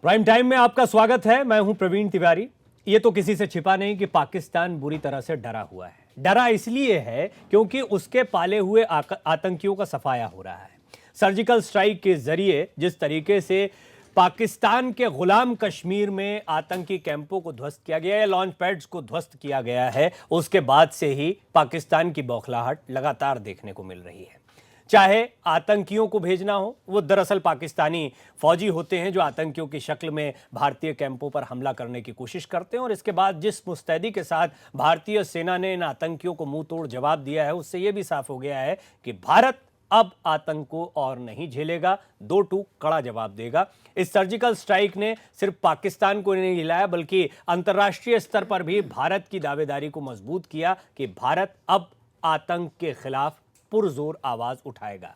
Prime time में आपका स्वागत है। मैं हूं प्रवीण तिवारी। ये तो किसी से छिपा नहीं कि पाकिस्तान बुरी तरह से डरा हुआ है। डरा इसलिए है क्योंकि उसके पाले हुए आतंकियों का सफाया हो रहा है। सर्जिकल स्ट्राइक के जरिए जिस तरीके से पाकिस्तान के गुलाम कश्मीर में आतंकी कैंपों को ध्वस्त किया गया है, लॉन्च पैड्स को ध्वस्त किया गया है, उसके बाद से ही पाकिस्तान की बौखलाहट लगातार देखने को मिल रही है। चाहे आतंकियों को भेजना हो, वो दरअसल पाकिस्तानी फौजी होते हैं जो आतंकियों की शक्ल में भारतीय कैंपों पर हमला करने की कोशिश करते हैं, और इसके बाद जिस मुस्तैदी के साथ भारतीय सेना ने इन आतंकियों को मुंह तोड़ जवाब दिया है, उससे यह भी साफ हो गया है कि भारत अब आतंक को और नहीं झेलेगा, दो टूक कड़ा जवाब देगा। इस सर्जिकल स्ट्राइक ने सिर्फ पाकिस्तान को नहीं हिलाया बल्कि अंतर्राष्ट्रीय स्तर पर भी भारत की दावेदारी को मजबूत किया कि भारत अब आतंक के खिलाफ पुरजोर आवाज उठाएगा।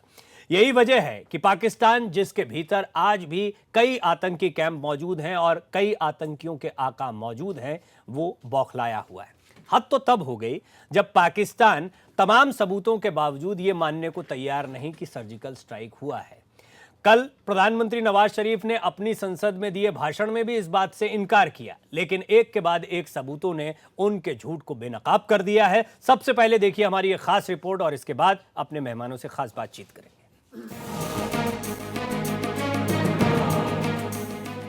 यही वजह है कि पाकिस्तान, जिसके भीतर आज भी कई आतंकी कैंप मौजूद हैं और कई आतंकियों के आका मौजूद हैं, वो बौखलाया हुआ है। हद तो तब हो गई जब पाकिस्तान तमाम सबूतों के बावजूद यह मानने को तैयार नहीं कि सर्जिकल स्ट्राइक हुआ है। कल प्रधानमंत्री नवाज शरीफ ने अपनी संसद में दिए भाषण में भी इस बात से इनकार किया, लेकिन एक के बाद एक सबूतों ने उनके झूठ को बेनकाब कर दिया है। सबसे पहले देखिए हमारी ये खास रिपोर्ट और इसके बाद अपने मेहमानों से खास बातचीत करेंगे।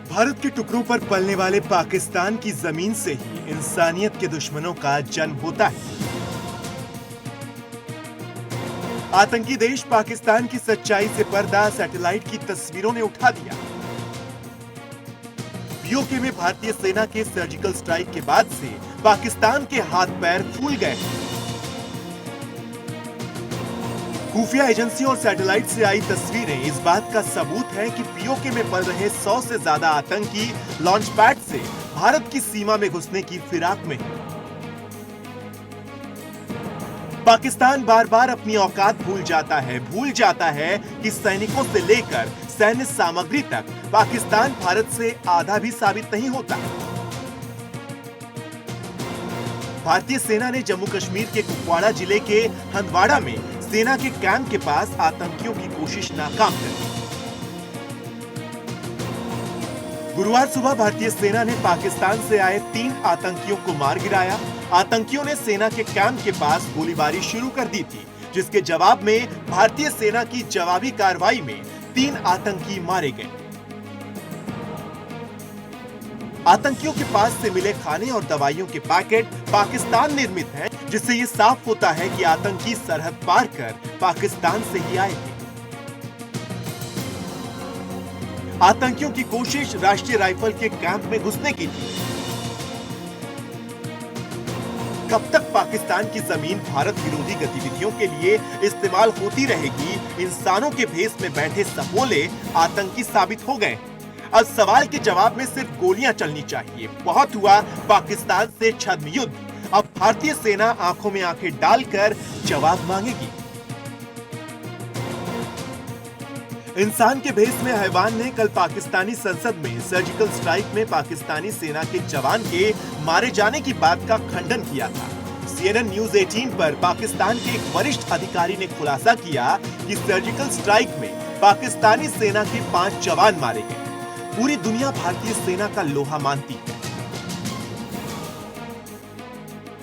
भारत के टुकड़ों पर पलने वाले पाकिस्तान की जमीन से ही इंसानियत के दुश्मनों का जन्म होता है। आतंकी देश पाकिस्तान की सच्चाई से पर्दा सैटेलाइट की तस्वीरों ने उठा दिया। पीओके में भारतीय सेना के सर्जिकल स्ट्राइक के बाद से पाकिस्तान के हाथ पैर फूल गए। खुफिया एजेंसी और सैटेलाइट से आई तस्वीरें इस बात का सबूत है कि पीओके में पल रहे 100 से ज्यादा आतंकी लॉन्च पैड से भारत की सीमा में घुसने की फिराक में हैं। पाकिस्तान बार बार अपनी औकात भूल जाता है कि सैनिकों से लेकर सैन्य सामग्री तक पाकिस्तान भारत से आधा भी साबित नहीं होता। भारतीय सेना ने जम्मू कश्मीर के कुपवाड़ा जिले के हंदवाड़ा में सेना के कैंप के पास आतंकियों की कोशिश नाकाम कर दी। गुरुवार सुबह भारतीय सेना ने पाकिस्तान से आए 3 आतंकियों को मार गिराया। आतंकियों ने सेना के कैंप के पास गोलीबारी शुरू कर दी थी, जिसके जवाब में भारतीय सेना की जवाबी कार्रवाई में 3 आतंकी मारे गए। आतंकियों के पास से मिले खाने और दवाइयों के पैकेट पाकिस्तान निर्मित हैं, जिससे ये साफ होता है कि आतंकी सरहद पार कर पाकिस्तान से ही आए थे। आतंकियों की कोशिश राष्ट्रीय राइफल के कैंप में घुसने की थी। कब तक पाकिस्तान की जमीन भारत विरोधी गतिविधियों के लिए इस्तेमाल होती रहेगी, इंसानों के भेष में बैठे सपोले आतंकी साबित हो गए। अब सवाल के जवाब में सिर्फ गोलियां चलनी चाहिए। बहुत हुआ पाकिस्तान से छद्म युद्ध, अब भारतीय सेना आंखों में आंखें डालकर जवाब मांगेगी। इंसान के भेष में हैवान ने कल पाकिस्तानी संसद में सर्जिकल स्ट्राइक में पाकिस्तानी सेना के जवान के मारे जाने की बात का खंडन किया था। CNN न्यूज 18 पर पाकिस्तान के एक वरिष्ठ अधिकारी ने खुलासा किया कि सर्जिकल स्ट्राइक में पाकिस्तानी सेना के 5 जवान मारे गए। पूरी दुनिया भारतीय सेना का लोहा मानती है।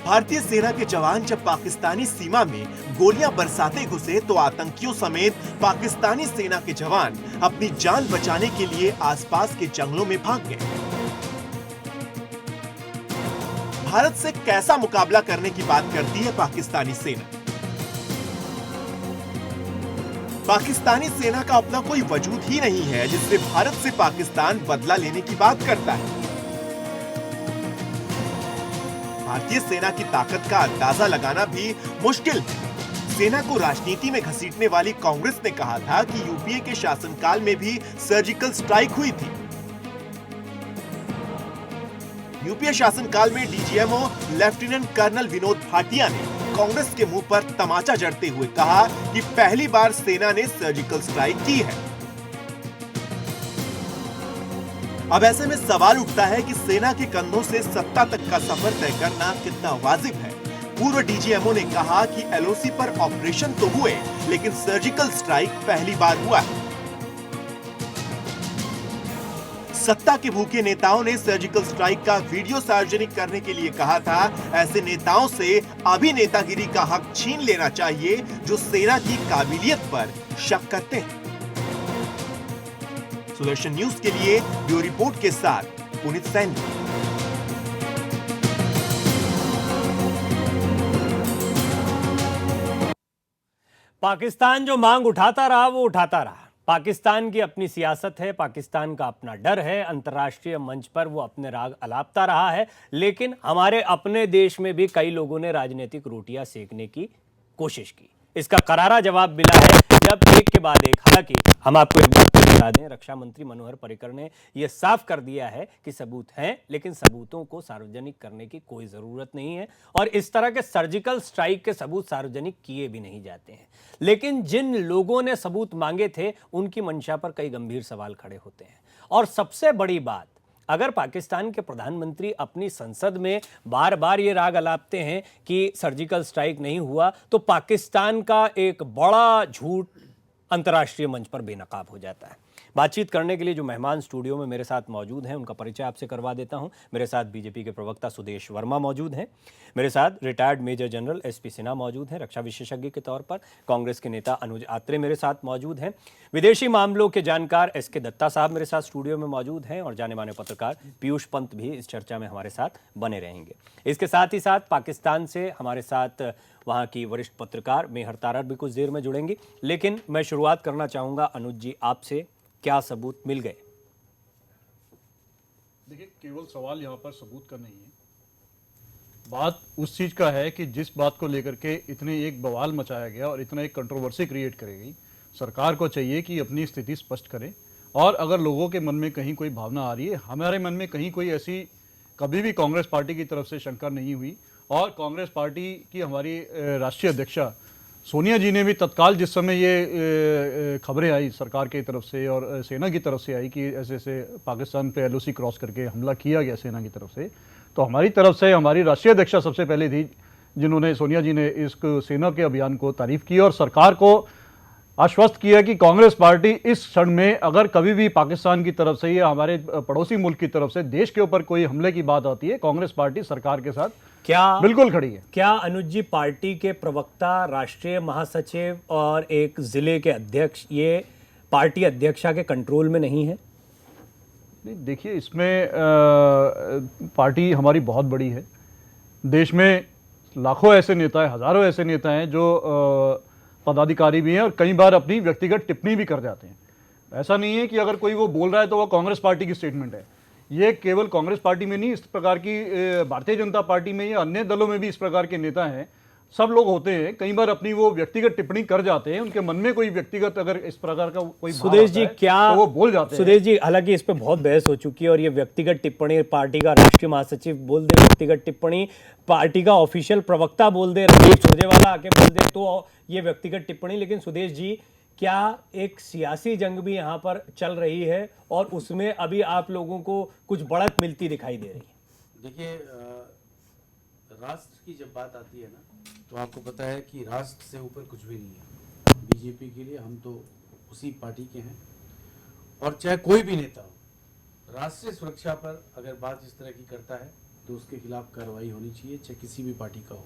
भारतीय सेना के जवान जब पाकिस्तानी सीमा में गोलियां बरसाते घुसे तो आतंकियों समेत पाकिस्तानी सेना के जवान अपनी जान बचाने के लिए आसपास के जंगलों में भाग गए। भारत से कैसा मुकाबला करने की बात करती है पाकिस्तानी सेना? पाकिस्तानी सेना का अपना कोई वजूद ही नहीं है जिससे भारत से पाकिस्तान बदला लेने की बात करता है। भारतीय सेना की ताकत का अंदाजा लगाना भी मुश्किल है। सेना को राजनीति में घसीटने वाली कांग्रेस ने कहा था कि यूपीए के शासनकाल में भी सर्जिकल स्ट्राइक हुई थी। यूपीए शासनकाल में DGMO lieutenant colonel Vinod Bhatia ने कांग्रेस के मुंह पर तमाचा जड़ते हुए कहा कि पहली बार सेना ने सर्जिकल स्ट्राइक की है। अब ऐसे में सवाल उठता है कि सेना के कंधों से सत्ता तक का सफर तय करना कितना वाजिब है। पूर्व डीजीएमओ ने कहा कि एलओसी पर ऑपरेशन तो हुए, लेकिन सर्जिकल स्ट्राइक पहली बार हुआ है। सत्ता के भूखे नेताओं ने सर्जिकल स्ट्राइक का वीडियो सार्वजनिक करने के लिए कहा था। ऐसे नेताओं से अभी नेतागिरी का हक छीन लेना चाहिए जो सेना की काबिलियत पर शक करते हैं। सुदर्शन न्यूज के लिए ब्यूरो रिपोर्ट के साथ पुनीत सैनी। पाकिस्तान जो मांग उठाता रहा वो उठाता रहा। पाकिस्तान की अपनी सियासत है, पाकिस्तान का अपना डर है, अंतर्राष्ट्रीय मंच पर वो अपने राग अलापता रहा है। लेकिन हमारे अपने देश में भी कई लोगों ने राजनीतिक रोटियां सेकने की कोशिश की। इसका करारा जवाब मिला है जब एक के बाद एक। हालांकि हम आपको एक बात बता दें, रक्षा मंत्री मनोहर पर्रिकर ने यह साफ कर दिया है कि सबूत हैं, लेकिन सबूतों को सार्वजनिक करने की कोई जरूरत नहीं है और इस तरह के सर्जिकल स्ट्राइक के सबूत सार्वजनिक किए भी नहीं जाते हैं। लेकिन जिन लोगों ने सबूत मांगे थे उनकी मंशा पर कई गंभीर सवाल खड़े होते हैं। और सबसे बड़ी बात, अगर पाकिस्तान के प्रधानमंत्री अपनी संसद में बार बार ये राग अलापते हैं कि सर्जिकल स्ट्राइक नहीं हुआ, तो पाकिस्तान का एक बड़ा झूठ अंतर्राष्ट्रीय मंच पर बेनकाब हो जाता है। बातचीत करने के लिए जो मेहमान स्टूडियो में मेरे साथ मौजूद हैं उनका परिचय आपसे करवा देता हूं। मेरे साथ बीजेपी के प्रवक्ता सुदेश वर्मा मौजूद हैं। मेरे साथ retired major general SP Sinha मौजूद हैं, रक्षा विशेषज्ञ के तौर पर। कांग्रेस के नेता अनुज आत्रे मेरे साथ मौजूद हैं। विदेशी मामलों के जानकार एसके दत्ता साहब मेरे साथ स्टूडियो में मौजूद हैं और जाने माने पत्रकार पीयूष पंत भी इस चर्चा में हमारे साथ बने रहेंगे। इसके साथ ही साथ पाकिस्तान से हमारे साथ वहाँ की वरिष्ठ पत्रकार मेहर तारड़ भी कुछ देर में जुड़ेंगी। लेकिन मैं शुरुआत करना चाहूँगा अनुज जी आपसे, क्या सबूत मिल गए? देखिए, केवल सवाल यहाँ पर सबूत का नहीं है, बात उस चीज़ का है कि जिस बात को लेकर के इतने एक बवाल मचाया गया और इतना एक कंट्रोवर्सी क्रिएट करी गई, सरकार को चाहिए कि अपनी स्थिति स्पष्ट करे। और अगर लोगों के मन में कहीं कोई भावना आ रही है, हमारे मन में कहीं कोई ऐसी कभी भी कांग्रेस पार्टी की तरफ से शंका नहीं हुई। और कांग्रेस पार्टी की हमारी राष्ट्रीय अध्यक्षा सोनिया जी ने भी तत्काल जिस समय ये खबरें आई सरकार की तरफ से और सेना की तरफ से आई कि ऐसे ऐसे पाकिस्तान पे एलओसी क्रॉस करके हमला किया गया सेना की तरफ से, तो हमारी तरफ से हमारी राष्ट्रीय अध्यक्षा सबसे पहले थी जिन्होंने, सोनिया जी ने इस सेना के अभियान को तारीफ की और सरकार को आश्वस्त किया कि कांग्रेस पार्टी इस क्षण में अगर कभी भी पाकिस्तान की तरफ से या हमारे पड़ोसी मुल्क की तरफ से देश के ऊपर कोई हमले की बात आती है, कांग्रेस पार्टी सरकार के साथ क्या बिल्कुल खड़ी है। क्या अनुज जी, पार्टी के प्रवक्ता, राष्ट्रीय महासचिव और एक जिले के अध्यक्ष ये पार्टी अध्यक्षा के कंट्रोल में नहीं है? नहीं, देखिए, इसमें पार्टी हमारी बहुत बड़ी है। देश में लाखों ऐसे नेता हैं, हजारों ऐसे नेता हैं जो पदाधिकारी भी हैं और कई बार अपनी व्यक्तिगत टिप्पणी भी कर जाते हैं। ऐसा नहीं है कि अगर कोई वो बोल रहा है तो वो कांग्रेस पार्टी की स्टेटमेंट है। ये केवल कांग्रेस पार्टी में नहीं, इस प्रकार की भारतीय जनता पार्टी में या अन्य दलों में भी इस प्रकार के नेता हैं, सब लोग होते हैं। कई बार अपनी वो व्यक्तिगत टिप्पणी कर जाते हैं, उनके मन में कोई व्यक्तिगत अगर इस प्रकार का कोई सुदेश जी क्या तो वो बोल जाते हैं। सुदेश जी, हालांकि इस पे बहुत बहस हो चुकी है और ये व्यक्तिगत टिप्पणी पार्टी का राष्ट्रीय महासचिव बोल दे, व्यक्तिगत टिप्पणी पार्टी का ऑफिशियल प्रवक्ता बोल दे, रणदीप सुरजेवाला आके बोल दे तो ये व्यक्तिगत टिप्पणी। लेकिन सुदेश जी, क्या एक सियासी जंग भी यहाँ पर चल रही है और उसमें अभी आप लोगों को कुछ बढ़त मिलती दिखाई दे रही है? देखिए, राष्ट्र की जब बात आती है ना, तो आपको पता है कि राष्ट्र से ऊपर कुछ भी नहीं है। बीजेपी के लिए हम तो उसी पार्टी के हैं और चाहे कोई भी नेता हो, राष्ट्रीय सुरक्षा पर अगर बात इस तरह की करता है तो उसके खिलाफ कार्रवाई होनी चाहिए, चाहे किसी भी पार्टी का हो।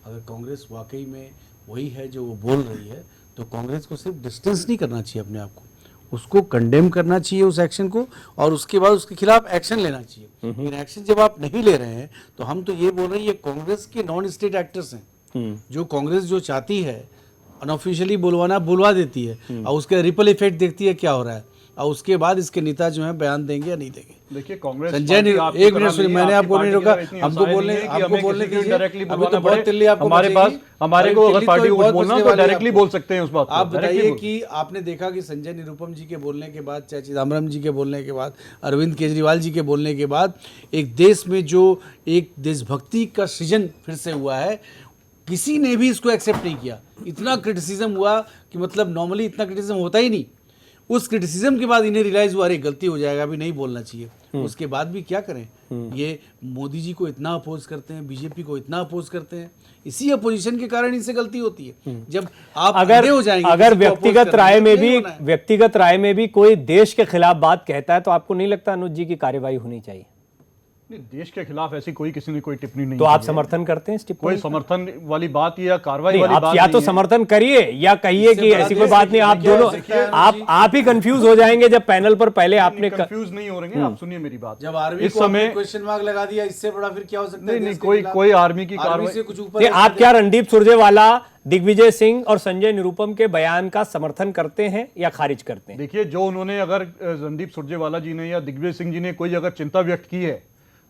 अगर कांग्रेस वाकई में वही है जो वो बोल रही है, तो कांग्रेस को सिर्फ डिस्टेंस नहीं करना चाहिए अपने आप को, उसको कंडेम करना चाहिए उस एक्शन को और उसके बाद उसके खिलाफ एक्शन लेना चाहिए। लेकिन एक्शन जब आप नहीं ले रहे हैं तो हम तो ये बोल रहे हैं, ये कांग्रेस के नॉन स्टेट एक्टर्स हैं। जो कांग्रेस जो चाहती है अनऑफिशियली बुलवाना, बुलवा देती है और उसके रिपल इफेक्ट देखती है क्या हो रहा है और उसके बाद इसके नेता जो है बयान देंगे या नहीं देंगे। देखिए, कांग्रेस संजय ने एक मिनट सुनिए, मैंने आपको नहीं रोका, हमको बोलने की डायरेक्टली अभी तो बहुत दिल्ली आपको हमारे पास, हमारे को अगर पार्टी को बोलना तो डायरेक्टली बोल सकते हैं उस बात। आप बताइए कि आपने देखा कि संजय निरुपम जी के बोलने के बाद, चाहे चिदम्बरम जी के बोलने के बाद, अरविंद केजरीवाल जी के बोलने के बाद एक देश में जो एक देशभक्ति का सृजन फिर से हुआ है, किसी ने भी इसको एक्सेप्ट नहीं किया। इतना क्रिटिसिज्म हुआ कि मतलब नॉर्मली इतना क्रिटिसिज्म होता ही नहीं। उस क्रिटिसिज्म के बाद इन्हें रियलाइज हुआ अरे गलती हो जाएगा, अभी नहीं बोलना चाहिए। उसके बाद भी क्या करें, ये मोदी जी को इतना अपोज करते हैं, बीजेपी को इतना अपोज करते हैं, इसी अपोजिशन के कारण इनसे गलती होती है। जब आप अगर अंधे हो जाएंगे, अगर किसी को oppose व्यक्तिगत करने राय के में लिए भी होना है। व्यक्तिगत राय में भी कोई देश के खिलाफ बात कहता है तो आपको नहीं लगता अनुज जी की कार्यवाही होनी चाहिए? नहीं, देश के खिलाफ ऐसी कोई किसी ने कोई टिप्पणी नहीं तो की आप है। समर्थन करते हैं इस टिप्पणी कोई का? समर्थन वाली बात या कार्रवाई नहीं, वाली आप बात या नहीं तो है। समर्थन करिए या कहिए इससे कि बड़ा ऐसी कोई देश बात नहीं। आप देखिए, दोनों देखिए, आप ही कंफ्यूज हो जाएंगे जब पैनल पर पहले आपने कंफ्यूज नहीं हो रहे हैं। आप सुनिए मेरी बात। जब आर्मी इस को समय क्वेश्चन मार्क लगा दिया, इससे बड़ा फिर क्या हो सकता है? नहीं, नहीं, देश के कोई खिलाफ? कोई आर्मी की आर्मी कार्रवाई से कुछ ऊपर नहीं, है आप क्या रणदीप सुरजेवाला, दिग्विजय सिंह और संजय निरुपम के बयान का समर्थन करते हैं या खारिज करते हैं? देखिए, जो उन्होंने अगर रणदीप सुरजेवाला जी ने या दिग्विजय सिंह जी ने कोई अगर चिंता व्यक्त की है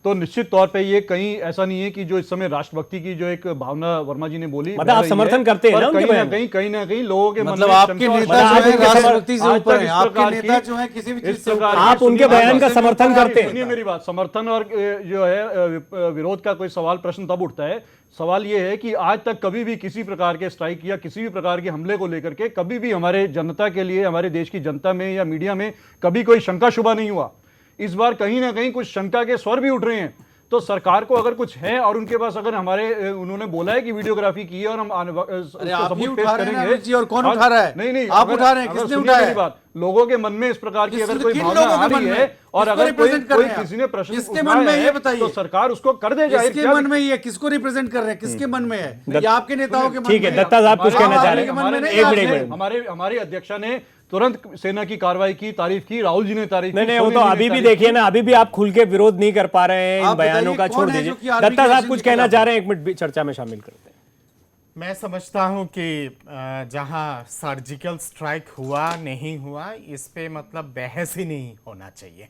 तो निश्चित तौर पे ये कहीं ऐसा नहीं है कि जो इस समय राष्ट्रभक्ति की जो एक भावना वर्मा जी ने बोली मतलब बह आप रही समर्थन है, करते हैं पर ना उनके बयान? कहीं ना कहीं लोगों के मन मतलब में आपके शंका और नेता भय जो है है। राष्ट्रभक्ति से आज ऊपर तक है, इस आपके प्रकार नेता की- जो है किसी भी इस चीज से प्रकार ऊपर की- है। आप उनके सुनिए बयान का बात, समर्थन करते हैं? सुनिए मेरी बात। समर्थन और जो है विरोध का कोई सवाल प्रश्न तब उठता है। सवाल ये है कि आज तक कभी भी किसी प्रकार के स्ट्राइक या किसी भी प्रकार के हमले को लेकर के कभी भी हमारे जनता के लिए, हमारे देश की जनता में या मीडिया में कभी कोई शंका शुबा नहीं हुआ। इस बार कहीं ना कहीं कुछ शंका के स्वर भी उठ रहे हैं। तो सरकार को अगर कुछ है और उनके पास अगर हमारे उन्होंने बोला है कि वीडियोग्राफी की है और हम अरे आप ही उठा रहे हैं ना जी, और कौन और- उठा रहा है? नहीं नहीं, आप अगर- उठा रहे हैं, अगर किसने सुनिए उठाया मेरी है? बात, लोगों के मन में इस प्रकार की अगर कोई किन भावना लोगों आ के मन रही में? है और किसको अगर कोई represent कर रहे हैं आप? किसी ने प्रश्न किसके उठाया मन में ये है, बताइए? तो सरकार उसको कर दे जाहिर। किसके क्या मन में ये, किसको रिप्रेजेंट कर रहे हैं, किसके मन में है? या आपके नेताओं के मन में? ठीक है, दत्ता साहब कुछ कहना चाह रहे हैं। हमारे मन में नहीं, एक आप मिनट, हैं। एक मिनट। हमारे अध्यक्षा ने तुरंत सेना की कार्रवाई की, तारीफ की, राहुल जी ने तारीफ की, नहीं नहीं, वो सोनिया तो जी ने अभी भी तारीफ देखिए की। ना, अभी भी आप खुल के विरोध नहीं कर पा रहे हैं इन आप बयानों का। बताइए, छोड़ कौन है दीजिए। जो कि आर्मी दत्ता के साहब एक्शन कुछ के कहना खिलाफ चाह रहे हैं, एक मिनट भी चर्चा में शामिल करते हैं। मैं समझता हूं कि जहां सर्जिकल स्ट्राइक हुआ नहीं हुआ इस पे मतलब बहस ही नहीं होना चाहिए।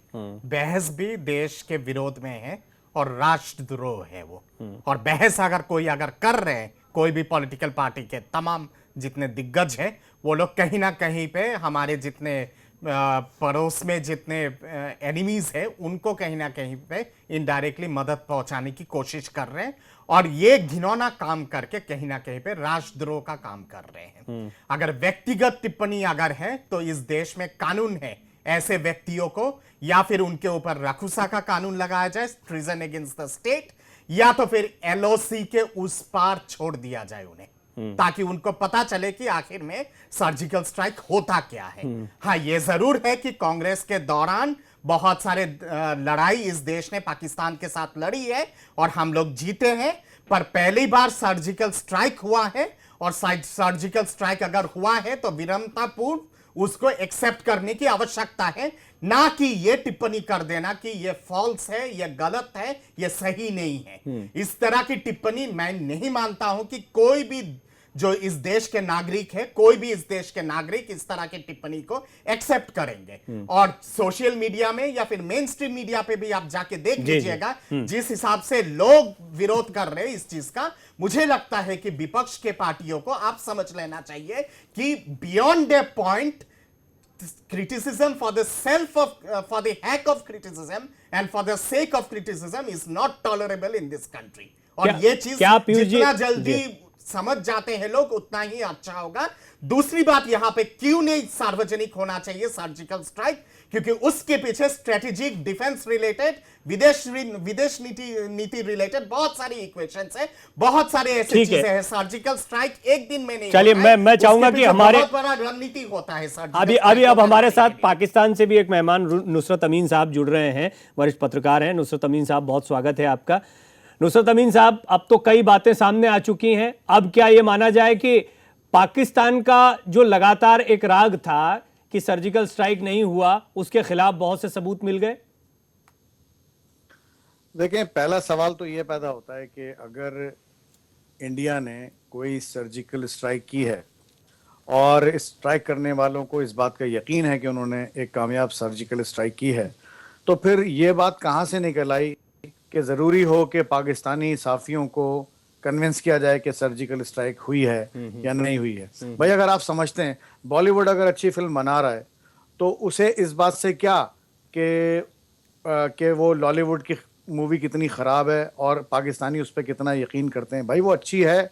बहस भी देश के विरोध में है और राष्ट्रद्रोह है वो। और बहस अगर कोई अगर कर रहे हैं, कोई भी पॉलिटिकल पार्टी के तमाम जितने दिग्गज हैं वो लोग कहीं ना कहीं पे हमारे जितने पड़ोस में जितने एनिमीज हैं उनको कहीं ना कहीं पे इनडायरेक्टली मदद पहुंचाने की कोशिश कर रहे हैं और ये घिनौना काम करके कहीं ना कहीं पे राष्ट्रद्रोह का काम कर रहे हैं। अगर व्यक्तिगत टिप्पणी अगर है तो इस देश में कानून है ऐसे व्यक्तियों को या फिर उनके ऊपर रखुसा का कानून लगाया जाए, ट्रीजन अगेंस्ट द स्टेट, या तो फिर एलओसी के उस पार छोड़ दिया जाए उन्हें, ताकि उनको पता चले कि आखिर में सर्जिकल स्ट्राइक होता क्या है। हाँ, यह जरूर है कि कांग्रेस के दौरान बहुत सारे लड़ाई इस देश ने पाकिस्तान के साथ लड़ी है और हम लोग जीते हैं, पर पहली बार सर्जिकल स्ट्राइक हुआ है और सर्जिकल स्ट्राइक अगर हुआ है तो विनम्रतापूर्ण उसको एक्सेप्ट करने की आवश्यकता है, ना कि यह टिप्पणी कर देना कि यह फॉल्स है, यह गलत है, यह सही नहीं है। इस तरह की टिप्पणी मैं नहीं मानता हूं कि कोई भी जो इस देश के नागरिक है, कोई भी इस देश के नागरिक इस तरह की टिप्पणी को एक्सेप्ट करेंगे। और सोशल मीडिया में या फिर मेन स्ट्रीम मीडिया पे भी आप जाके देख लीजिएगा जिस हिसाब से लोग विरोध कर रहे हैं इस चीज का, मुझे लगता है कि विपक्ष के पार्टियों को आप समझ लेना चाहिए कि beyond A point criticism for the self of for the heck of criticism and for the sake of criticism is not tolerable in this country। और क्या- ये चीज क्या पीयूष जी- जितना जल्दी समझ जाते हैं लोग उतना ही अच्छा होगा। दूसरी बात यहां पे क्यों नहीं सार्वजनिक होना चाहिए सर्जिकल स्ट्राइक, क्योंकि उसके पीछे स्ट्रेटेजिक डिफेंस रिलेटेड विदेश नीति रिलेटेड बहुत सारी इक्वेशंस है, बहुत सारे ऐसे ठीक है। चीजें हैं। सर्जिकल स्ट्राइक एक दिन में नहीं चलिए, होता है, मैं चाहूंगा उसके कि पीछे हमारे- बहुत बड़ा रणनीति होता है सर्जिकल अभी स्ट्राइक अब को हमारे बनाने साथ के लिए। पाकिस्तान से भी एक मेहमान नुसरत अमीन साहब जुड़ रहे हैं, वरिष्ठ पत्रकार हैं। नुसरत अमीन साहब, बहुत स्वागत है आपका। नुसरत अमीन साहब, अब तो कई बातें सामने आ चुकी हैं, अब क्या ये माना जाए कि पाकिस्तान का जो लगातार एक राग था कि सर्जिकल स्ट्राइक नहीं हुआ, उसके खिलाफ बहुत से सबूत मिल गए? देखें, पहला सवाल तो ये पैदा होता है कि अगर इंडिया ने कोई सर्जिकल स्ट्राइक की है और स्ट्राइक करने वालों को इस बात का यकीन है कि उन्होंने एक कामयाब सर्जिकल स्ट्राइक की है, तो फिर ये बात कहाँ से निकल आई कि ज़रूरी हो कि पाकिस्तानी साफियों को कन्विंस किया जाए कि सर्जिकल स्ट्राइक हुई है या नहीं हुई है। भाई, अगर आप समझते हैं बॉलीवुड अगर अच्छी फिल्म बना रहा है तो उसे इस बात से क्या कि वो लॉलीवुड की मूवी कितनी ख़राब है और पाकिस्तानी उस पर कितना यकीन करते हैं। भाई, वो अच्छी है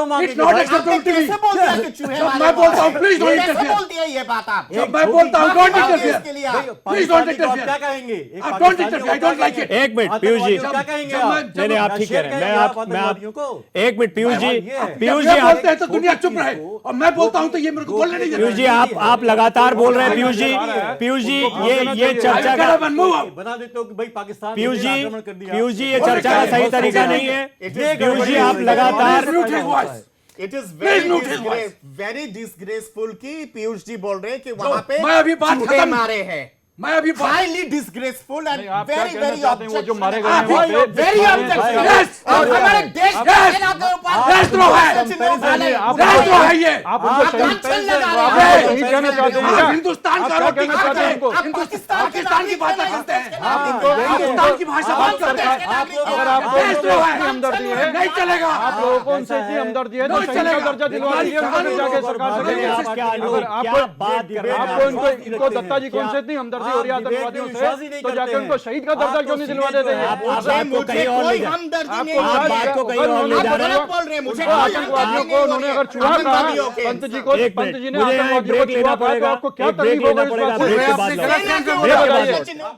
क्यों It's मांगेंगे not भाई? acceptable. आपने कैसे बोल दिया कि चूहे जब मारे मैं बोलता हूं, हुए हैं? please don't कैसे interfere. बोल दिया ये बात आप? जब मैं बोलता हूं, don't interfere. इसके लिए आप- Please don't interfere. क्या कहेंगे? आप don't interfere. I don't like it. एक मिनट पीयूष जी, क्या कहेंगे जब आप? मैं- नहीं नहीं आप ठीक कह रहे हैं, मैं आप आतंकवादियों को एक मिनट पीयूष जी, पीयूष ये जी बोलते हैं आप तो दुनिया चुप रहे और मैं बोलता हूं तो ये मेरे को बोलने नहीं देते। पीयूष जी आप लगातार बोल रहे हैं पीयूष जी ये चर्चा का बना देते हो कि भाई पाकिस्तान पीयूष ने जी आक्रमण कर दिया। पीयूष जी ये चर्चा का सही तरीका नहीं है। पीयूष जी आप लगातार Mute his voice. It is Please mute his voice. very disgraceful कि पीयूष जी बोल रहे हैं कि वहां पे मैं अभी बात चूहे खत्म- मारे हैं। मैं अभी Highly disgraceful and आप क्या very कहना very चाहते हैं? वो जो मारे गए हैं objectionable. वहाँ पे- Very Yes. objectionable। और हमारे देश के Yes. सेना के ऊपर देशद्रोह है। देशद्रोह है ये। आप उनको आप शहीद कांचन लगा आप रहे हैं। उनको शहीद कहना चाहते हैं आप क्या? हिंदुस्तान आप का क्या रोटी कहना खाते चाहते हैं हैं। उनको? आप पाकिस्तान की भाषा करते हैं। हिंदुस्तान हिंदुस्तान की भाषा बात करते हैं। अगर आपको उनसे देशद्रोह इतनी हमदर्दी है, नहीं चलेगा। आप लोगों को उनसे इतनी हमदर्दी है तो नहीं शहीद का चलेगा। दर्जा दिलवा दीजिए उनको, फिर जाके सरकार से नहीं, कहिए। आप क्या अगर क्या बात कर रहे हैं? आपको इनको दत्ता जी कौन से इतनी हमदर्दी हो रही है आतंकवादियों से, तो जाकर उनको शहीद का दर्जा क्यों नहीं दिलवा देते हैं? आप आपको कहीं और ले जा हमदर्दी नहीं आप बात को कहीं और ले जा रहे आप हो। बोल रहे हैं मुझे उनको आतंकवादियों को उन्होंने अगर छुआ कहा, पंत जी को, एक पंत मिनट, जी ने मुझे एक आतंकवादियों ब्रेक को लेना छुआ कहा, तो पड़ेगा, आपको क्या एक ब्रेक तकलीफ हो लेना गई इस पड़ेगा, बात से? ब्रेक के बाद लौट। ब्रेक बताइए।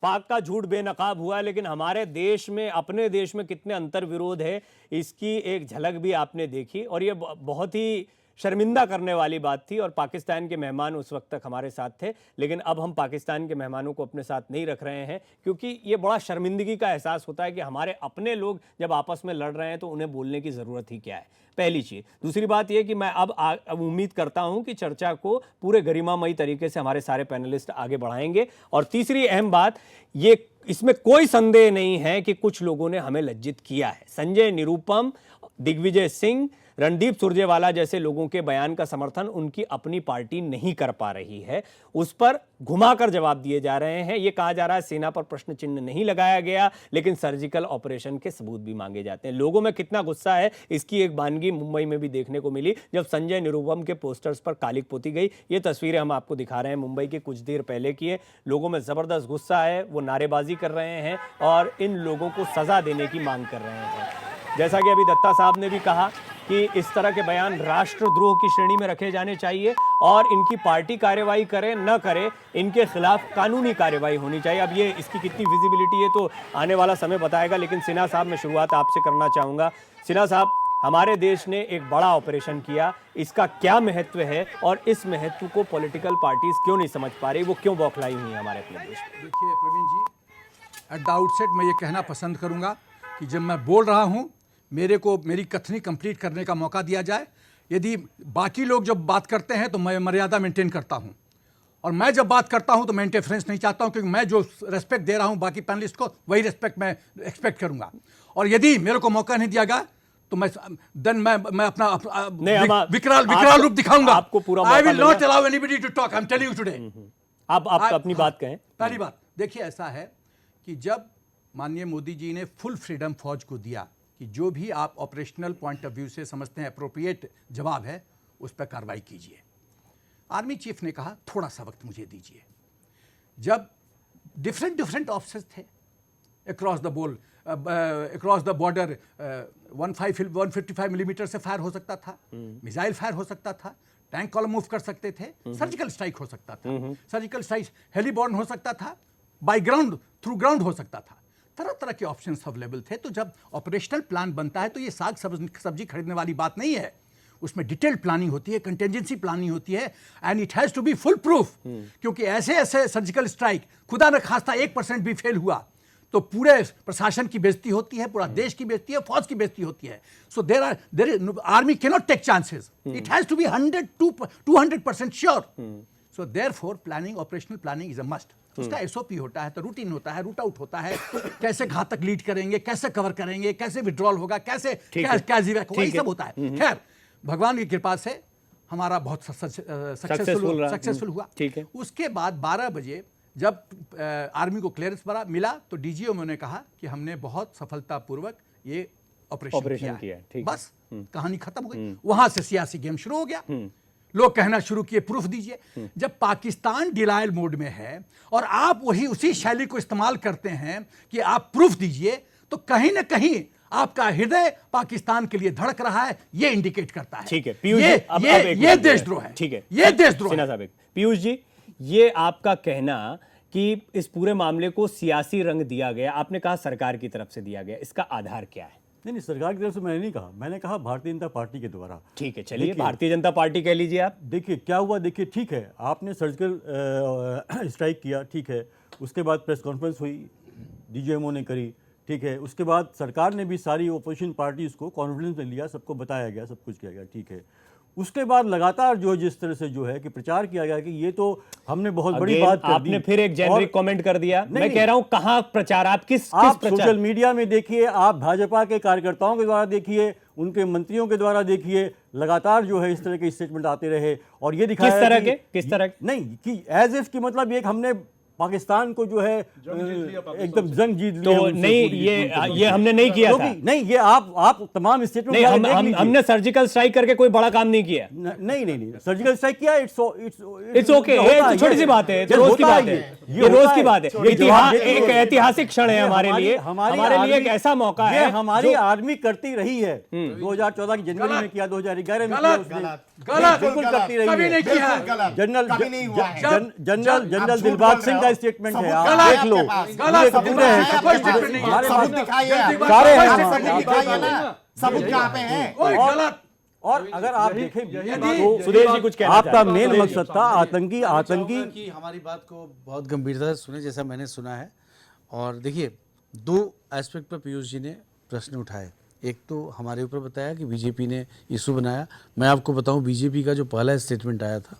पाक का झूठ बेनकाब हुआ, लेकिन हमारे देश में, अपने देश में कितने अंतर विरोध है इसकी एक झलक भी आपने देखी। और ये बहुत ही शर्मिंदा करने वाली बात थी। और पाकिस्तान के मेहमान उस वक्त तक हमारे साथ थे, लेकिन अब हम पाकिस्तान के मेहमानों को अपने साथ नहीं रख रहे हैं, क्योंकि ये बड़ा शर्मिंदगी का एहसास होता है कि हमारे अपने लोग जब आपस में लड़ रहे हैं तो उन्हें बोलने की ज़रूरत ही क्या है, पहली चीज़। दूसरी बात यह कि मैं अब उम्मीद करता हूं कि चर्चा को पूरे गरिमामयी तरीके से हमारे सारे पैनलिस्ट आगे बढ़ाएंगे। और तीसरी अहम बात, ये इसमें कोई संदेह नहीं है कि कुछ लोगों ने हमें लज्जित किया है। संजय निरुपम, दिग्विजय सिंह, रणदीप सुरजेवाला जैसे लोगों के बयान का समर्थन उनकी अपनी पार्टी नहीं कर पा रही है, उस पर घुमाकर जवाब दिए जा रहे हैं। यह कहा जा रहा है सेना पर प्रश्न चिन्ह नहीं लगाया गया, लेकिन सर्जिकल ऑपरेशन के सबूत भी मांगे जाते हैं। लोगों में कितना गुस्सा है इसकी एक वानगी मुंबई में भी देखने को मिली, जब संजय निरुपम के पोस्टर्स पर कालिक पोती गई। ये तस्वीरें हम आपको दिखा रहे हैं मुंबई के कुछ देर पहले की है। लोगों में जबरदस्त गुस्सा है, वो नारेबाजी कर रहे हैं और इन लोगों को सजा देने की मांग कर रहे हैं। जैसा कि अभी दत्ता साहब ने भी कहा कि इस तरह के बयान राष्ट्रद्रोह की श्रेणी में रखे जाने चाहिए और इनकी पार्टी कार्रवाई करे न करे, इनके खिलाफ कानूनी कार्रवाई होनी चाहिए। अब ये इसकी कितनी विजिबिलिटी है तो आने वाला समय बताएगा, लेकिन सिन्हा साहब मैं शुरुआत आपसे करना चाहूँगा। सिन्हा साहब, हमारे देश ने एक बड़ा ऑपरेशन किया, इसका क्या महत्व है और इस महत्व को पॉलिटिकल पार्टीज क्यों नहीं समझ पा रही, वो क्यों बौखलाई हुई है हमारे अपने देश में? देखिए प्रवीण जी, एट द आउटसेट मैं ये कहना पसंद करूंगा कि जब मैं बोल रहा हूं, मेरे को मेरी कथनी कंप्लीट करने का मौका दिया जाए। यदि बाकी लोग जब बात करते हैं तो मैं मर्यादा मेंटेन करता हूं, और मैं जब बात करता हूं तो मैं इंटरफेरेंस नहीं चाहता हूं, क्योंकि मैं जो रेस्पेक्ट दे रहा हूं बाकी पैनलिस्ट को, वही रेस्पेक्ट मैं एक्सपेक्ट करूंगा। और यदि मेरे को मौका नहीं दिया गया तो मैं अपना विकराल रूप दिखाऊंगा। आपको पूरा आई मौका will not allow anybody to talk, I am telling you today. आप अपनी बात कहें। पहली बात देखिए, ऐसा है कि जब माननीय मोदी जी ने फुल फ्रीडम फौज को दिया कि जो भी आप ऑपरेशनल पॉइंट ऑफ व्यू से समझते हैं अप्रोप्रिएट जवाब है, उस पर कार्रवाई कीजिए। आर्मी चीफ ने कहा थोड़ा सा वक्त मुझे दीजिए। जब डिफरेंट ऑफिसर्स थे अक्रॉस द बॉर्डर, 155 मिलीमीटर से फायर हो सकता था, मिसाइल फायर हो सकता था, टैंक कॉलम मूव कर सकते थे, सर्जिकल स्ट्राइक हो सकता था, सर्जिकल स्ट्राइक हेलीबॉर्न हो सकता था, बाय ग्राउंड, थ्रू ग्राउंड हो सकता था। तरह तरह के ऑप्शंस अवेलेबल थे। तो जब ऑपरेशनल प्लान बनता है तो ये साग सब्जी खरीदने वाली बात नहीं है, उसमें डिटेल्ड प्लानिंग होती है, कंटेंजेंसी प्लानिंग होती है, and it has to be foolproof. क्योंकि ऐसे सर्जिकल स्ट्राइक खुदा न खास्ता 1% भी फेल हुआ तो पूरे प्रशासन की बेइज्जती होती है, पूरा देश की बेइज्जती है, फौज की बेइज्जती होती है। So army can not take chances, it has to be 200% sure. So therefore planning, operational planning is a must. उसका एसओपी होता है, तो रूटीन होता है, रूट आउट होता है, कैसे घातक लीड करेंगे, कैसे कवर करेंगे, कैसे विड्रॉल होगा, कैसे कैज़िवैक होगा, ये सब होता है। खैर, भगवान की कृपा से हमारा बहुत सक्सेसफुल हुआ। ठीक है। उसके बाद 12 बजे जब आर्मी को क्लियरेंस मिला तो डीजीएमओ ने कहा कि हमने बहुत सफलतापूर्वक ये ऑपरेशन किया है। ठीक। बस कहानी खत्म हो गई। वहां से सियासी गेम शुरू हो गया। लोग कहना शुरू किए प्रूफ दीजिए। जब पाकिस्तान डिनायल मोड में है और आप उसी शैली को इस्तेमाल करते हैं कि आप प्रूफ दीजिए, तो कहीं ना कहीं आपका हृदय पाकिस्तान के लिए धड़क रहा है, ये इंडिकेट करता है। ठीक है पीयूष जी, ये देशद्रोह है। ठीक है, ये देशद्रोह सिन्हा साहब, पीयूष जी, ये आपका कहना कि इस पूरे मामले को सियासी रंग दिया गया, आपने कहा सरकार की तरफ से दिया गया, इसका आधार क्या है? नहीं, सरकार की तरफ से मैंने नहीं कहा, मैंने कहा भारतीय जनता पार्टी के द्वारा। ठीक है, चलिए भारतीय जनता पार्टी कह लीजिए आप। देखिए क्या हुआ, देखिए ठीक है, आपने सर्जिकल स्ट्राइक किया, ठीक है, उसके बाद प्रेस कॉन्फ्रेंस हुई, डीजीएमओ ने करी, ठीक है, उसके बाद सरकार ने भी सारी ओपोजिशन पार्टीज को कॉन्फ्रेंस में लिया, सबको बताया गया, सब कुछ किया गया, ठीक है। उसके बाद लगातार जो जिस तरह से जो है कि प्रचार किया गया कि ये तो हमने बहुत बड़ी बात कर दी। आपने फिर एक जेनरिक कमेंट कर दिया। मैं कह रहा हूं कहां प्रचार, आप किस प्रचार? सोशल मीडिया में देखिए, आप भाजपा के कार्यकर्ताओं के द्वारा देखिए, उनके मंत्रियों के द्वारा देखिए, लगातार जो है इस तरह के स्टेटमेंट आते रहे और ये दिखाया किस तरह के नहीं कि एज इफ की मतलब एक हमने पाकिस्तान को जो है एकदम जंग जीत लिया। तो नहीं, ये हमने नहीं किया था। नहीं, ये आप तमाम स्टेटमेंट नहीं, हमने सर्जिकल स्ट्राइक करके कोई बड़ा काम नहीं किया। नहीं, सर्जिकल स्ट्राइक किया, इट्स ओके, छोटी सी बात है, रोज की बात है, ये रोज की बात है। एक ऐतिहासिक क्षण है हमारे लिए एक ऐसा मौका है। हमारी आर्मी करती रही है, 2014 की जनवरी में किया, 2011 में किया, बिल्कुल करती रही है। जनरल दिलबाग सिंह का स्टेटमेंट है, आप देख लो, पूरे और अगर आप देखें तो सुधीर जी कुछ कहना आपका मेन मकसद था आतंकी कि हमारी बात को बहुत गंभीरता से सुने, जैसा मैंने सुना है। और देखिए, दो एस्पेक्ट पर पीयूष जी ने प्रश्न उठाए। एक तो हमारे ऊपर बताया कि बीजेपी ने इशू बनाया। मैं आपको बताऊं, बीजेपी का जो पहला स्टेटमेंट आया था,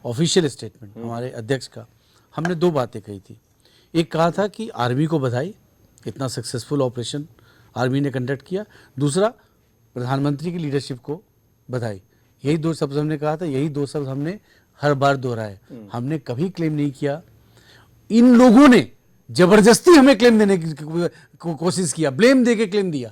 ऑफिशियल स्टेटमेंट हमारे अध्यक्ष का, हमने दो बातें कही थी। एक कहा था कि आर्मी को बधाई, इतना सक्सेसफुल ऑपरेशन आर्मी ने कंडक्ट किया। दूसरा, प्रधानमंत्री की लीडरशिप को बधाई। यही दो शब्द हमने कहा था, यही दो शब्द हमने हर बार दोहराए। हमने कभी क्लेम नहीं किया, इन लोगों ने जबरदस्ती हमें क्लेम देने की कोशिश किया, ब्लेम देके क्लेम दिया,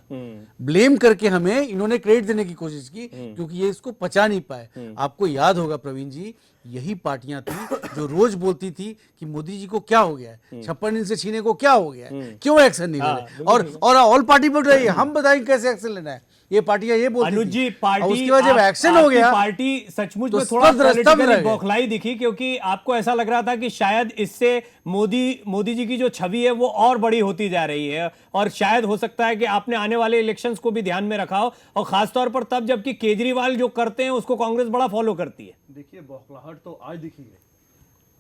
ब्लेम करके हमें इन्होंने क्रेडिट देने की कोशिश की, क्योंकि ये इसको पचा नहीं पाए। आपको याद होगा प्रवीण जी, यही पार्टियां थी जो रोज बोलती थी कि मोदी जी को क्या हो गया है, 56 इंच से छीने को क्या हो गया है, क्यों एक्शन नहीं ले रहे, और ऑल पार्टी बोल रही है हम बताएंगे कैसे एक्शन लेना है। ये पार्टियां ये बोलती अनुज जी, पार्टी उसके बाद जब एक्शन हो गया, पार्टी सचमुच तो में थोड़ा रास्ता में पॉलिटिकली बौखलाई दिखी, क्योंकि आपको ऐसा लग रहा था कि शायद इससे मोदी जी की जो छवि है वो और बड़ी होती जा रही है, और शायद हो सकता है कि आपने आने वाले इलेक्शंस को भी ध्यान में रखा हो, और खासतौर पर तब जबकि केजरीवाल जो करते हैं उसको कांग्रेस बड़ा फॉलो करती है। देखिए, बौखलाहट तो आज दिखी है।